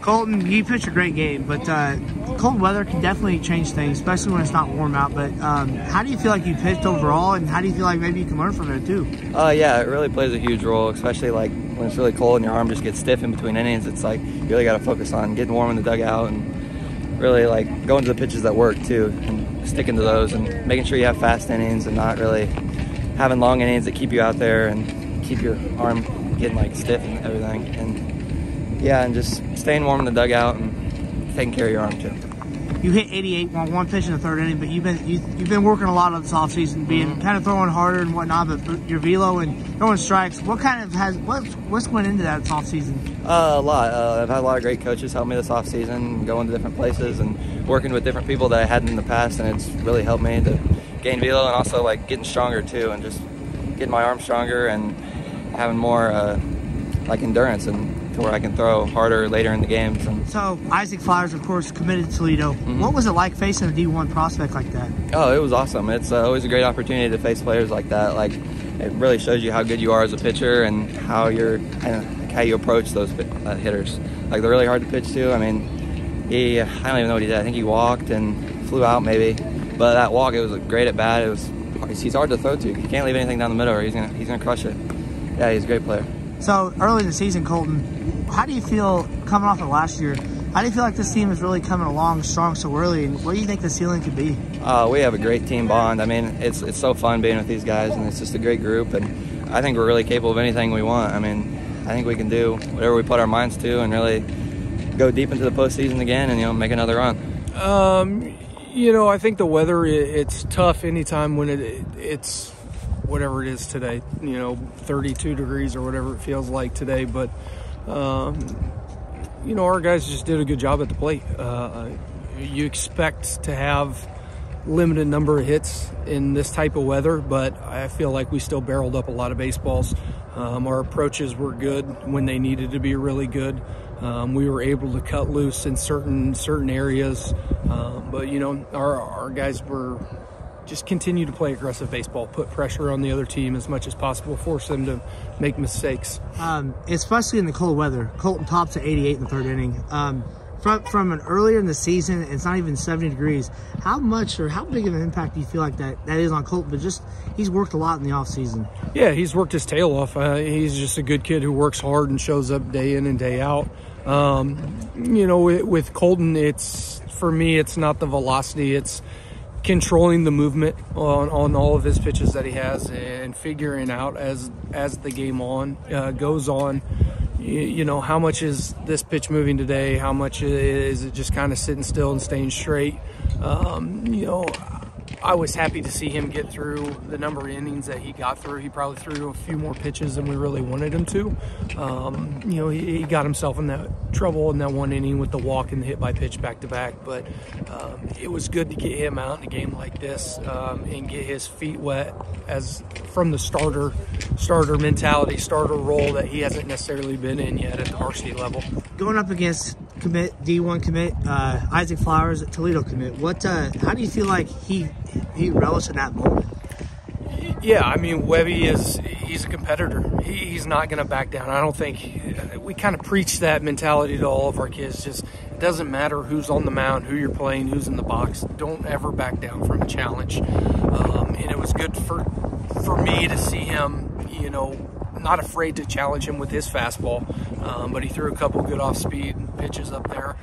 Colton, you pitched a great game, but cold weather can definitely change things, especially when it's not warm out. But how do you feel like you pitched overall, and how do you feel like maybe you can learn from it too? Yeah, it really plays a huge role, especially like when it's really cold and your arm just gets stiff in between innings. It's like you really got to focus on getting warm in the dugout and really like going to the pitches that work too, and sticking to those and making sure you have fast innings and not really having long innings that keep you out there and keep your arm getting like stiff and everything. And yeah, and just staying warm in the dugout and taking care of your arm too. You hit 88 on one pitch in the third inning, but you've been working a lot on this offseason, being kind of throwing harder and whatnot. But your velo and throwing strikes, what's went into that this offseason? A lot. I've had a lot of great coaches help me this offseason, going to different places and working with different people that I hadn't in the past, and it's really helped me to gain velo and also like getting stronger too, and just getting my arm stronger and having more like endurance and to where I can throw harder later in the games. And so Isaac Flowers, of course, committed to Toledo. What was it like facing a D1 prospect like that? Oh, it was awesome. It's always a great opportunity to face players like that. Like, it really shows you how good you are as a pitcher and how how you approach those hitters. Like, they're really hard to pitch to. I mean, I don't even know what he did. I think he walked and flew out maybe. But that walk, it was great at bat. He's hard to throw to. You can't leave anything down the middle or he's gonna crush it. Yeah, he's a great player. So early in the season, Colton, how do you feel coming off of last year? How do you feel like this team is really coming along strong so early, and what do you think the ceiling could be? We have a great team bond. I mean, it's so fun being with these guys, and it's just a great group, and I think we're really capable of anything we want. I mean, I think we can do whatever we put our minds to and really go deep into the postseason again and, make another run. I think the weather, it's tough anytime when it's whatever it is today, 32 degrees or whatever it feels like today. But, our guys just did a good job at the plate. You expect to have limited number of hits in this type of weather, but I feel like we still barreled up a lot of baseballs. Our approaches were good when they needed to be really good. We were able to cut loose in certain areas, but our guys were just continue to play aggressive baseball, put pressure on the other team as much as possible, force them to make mistakes. Especially in the cold weather. Colton tops at 88 in the third inning. From an earlier in the season, it's not even 70 degrees. How much or how big of an impact do you feel like that is on Colton? But just he's worked a lot in the offseason. Yeah, he's worked his tail off. He's just a good kid who works hard and shows up day in and day out. With Colton, for me, it's not the velocity. It's controlling the movement on all of his pitches that he has and figuring out as the game goes on, how much is this pitch moving today? How much is it just kind of sitting still and staying straight? I was happy to see him get through the number of innings that he got through. He probably threw a few more pitches than we really wanted him to. He got himself in that trouble in that one inning with the walk and the hit by pitch back to back. But it was good to get him out in a game like this and get his feet wet as from the starter mentality, starter role that he hasn't necessarily been in yet at the varsity level. Going up against D1 commit Isaac Flowers at Toledo commit, how do you feel like he relished in that moment? Yeah, I mean, Webby he's a competitor. He's not going to back down. I don't think we kind of preach that mentality to all of our kids. Just it doesn't matter who's on the mound, who you're playing, who's in the box. Don't ever back down from a challenge. And it was good for me to see him, not afraid to challenge him with his fastball. But he threw a couple good off-speed pitches up there.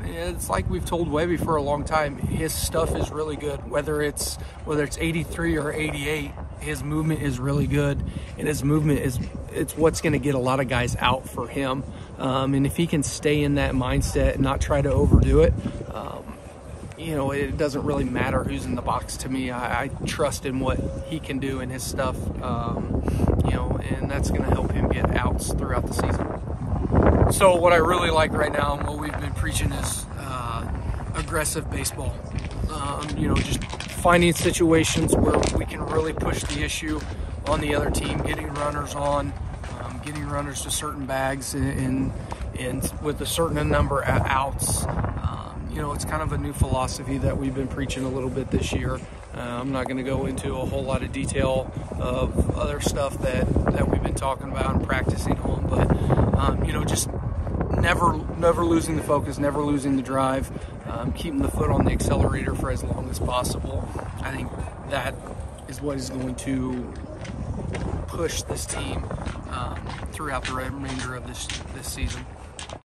It's like we've told Webby for a long time, his stuff is really good. Whether it's 83 or 88, his movement is really good, and his movement it's what's going to get a lot of guys out for him. And if he can stay in that mindset and not try to overdo it, it doesn't really matter who's in the box to me. I trust in what he can do in his stuff, and that's going to help him get outs throughout the season. So what I really like right now and what we've been preaching is aggressive baseball. Just finding situations where we can really push the issue on the other team, getting runners on, getting runners to certain bags and with a certain number of outs. It's kind of a new philosophy that we've been preaching a little bit this year. I'm not going to go into a whole lot of detail of other stuff that we've been talking about and practicing on, but just never losing the focus, never losing the drive, keeping the foot on the accelerator for as long as possible. I think that is what is going to push this team throughout the remainder of this season.